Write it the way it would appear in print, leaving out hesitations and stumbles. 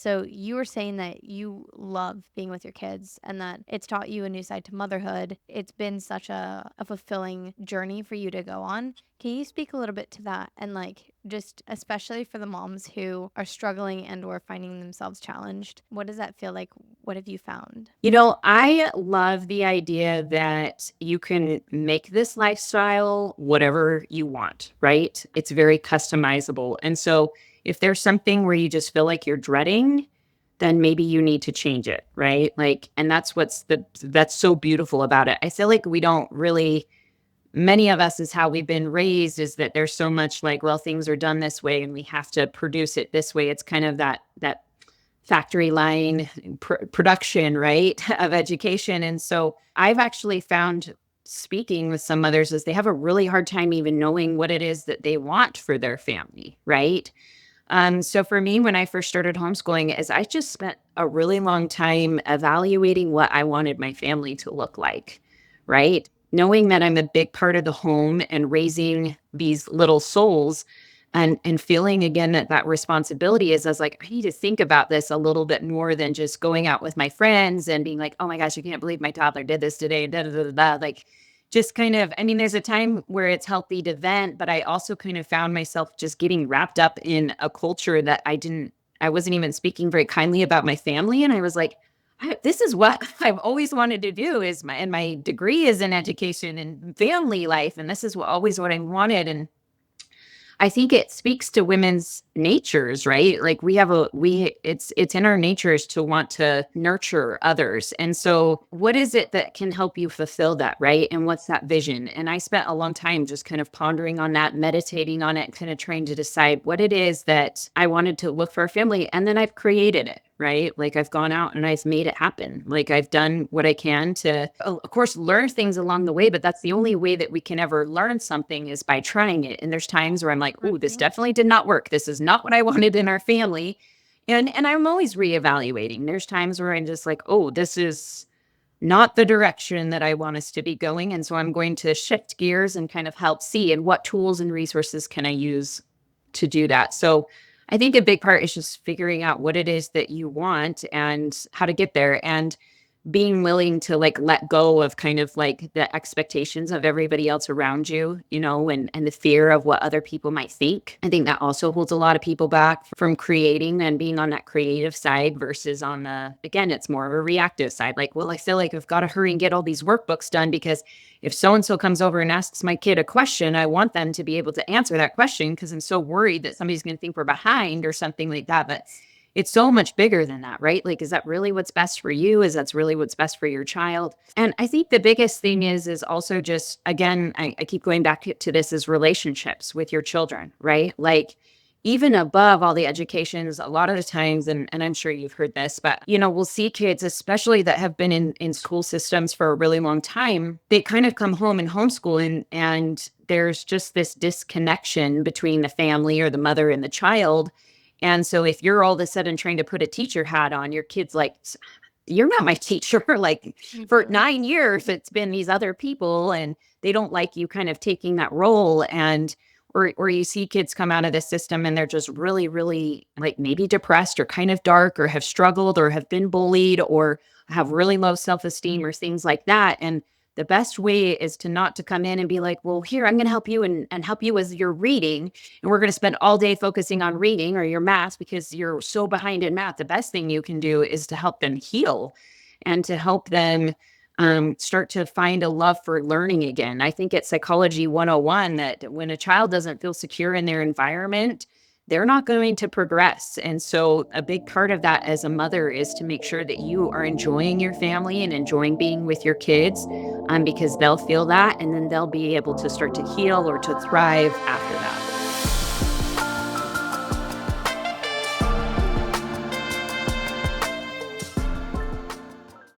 So you were saying that you love being with your kids and that it's taught you a new side to motherhood. It's been such a fulfilling journey for you to go on. Can you speak a little bit to that and like just especially for the moms who are struggling and or finding themselves challenged? What does that feel like? What have you found? I love the idea that you can make this lifestyle whatever you want, right? It's very customizable. And so if there's something where you just feel like you're dreading, then maybe you need to change it, right? Like, and that's so beautiful about it. I feel like we don't really, many of us is how we've been raised is that there's so much like, well, things are done this way and we have to produce it this way. It's kind of that factory line production, right, of education. And so I've actually found speaking with some mothers is they have a really hard time even knowing what it is that they want for their family, right? So for me, when I first started homeschooling, is I just spent a really long time evaluating what I wanted my family to look like, right? Knowing that I'm a big part of the home and raising these little souls and feeling again that responsibility is I was like, I need to think about this a little bit more than just going out with my friends and being like, oh my gosh, I can't believe my toddler did this today. Da, da, da, da, da. Like just kind of, I mean, there's a time where it's healthy to vent, but I also kind of found myself just getting wrapped up in a culture that I wasn't even speaking very kindly about my family. And I was like, this is what I've always wanted to do and my degree is in education and family life. And this is always what I wanted. And I think it speaks to women's natures, right? Like it's in our natures to want to nurture others. And so what is it that can help you fulfill that, right? And what's that vision? And I spent a long time just kind of pondering on that, meditating on it, kind of trying to decide what it is that I wanted to look for a family. And then I've created it, right? Like I've gone out and I've made it happen. Like I've done what I can to, of course, learn things along the way, but that's the only way that we can ever learn something is by trying it. And there's times where I'm like, oh, this Mhm. definitely did not work. This is not what I wanted in our family. And I'm always reevaluating. There's times where I'm just like, oh, this is not the direction that I want us to be going. And so I'm going to shift gears and kind of help see and what tools and resources can I use to do that. So I think a big part is just figuring out what it is that you want and how to get there and being willing to like let go of kind of like the expectations of everybody else around you, and the fear of what other people might think. I think that also holds a lot of people back from creating and being on that creative side versus on again, it's more of a reactive side. Like, well, I feel like I've got to hurry and get all these workbooks done because if so and so comes over and asks my kid a question, I want them to be able to answer that question because I'm so worried that somebody's going to think we're behind or something like that. But it's so much bigger than that, right? Like, is that really what's best for you? Is that's really what's best for your child? And I think the biggest thing is also just, again, I keep going back to this is relationships with your children, right? Like, even above all the educations, a lot of the times, and I'm sure you've heard this, but we'll see kids, especially that have been in school systems for a really long time, they kind of come home and homeschool and there's just this disconnection between the family or the mother and the child. And so if you're all of a sudden trying to put a teacher hat on, your kid's like, you're not my teacher. Like for Mhm. 9 years, it's been these other people and they don't like you kind of taking that role. And or you see kids come out of the system and they're just really, really like maybe depressed or kind of dark or have struggled or have been bullied or have really low self-esteem or things like that. And the best way is to not to come in and be like, well, here, I'm going to help you and help you as you're reading. And we're going to spend all day focusing on reading or your math because you're so behind in math. The best thing you can do is to help them heal and to help them start to find a love for learning again. I think it's psychology 101 that when a child doesn't feel secure in their environment, they're not going to progress. And so a big part of that as a mother is to make sure that you are enjoying your family and enjoying being with your kids because they'll feel that and then they'll be able to start to heal or to thrive after that.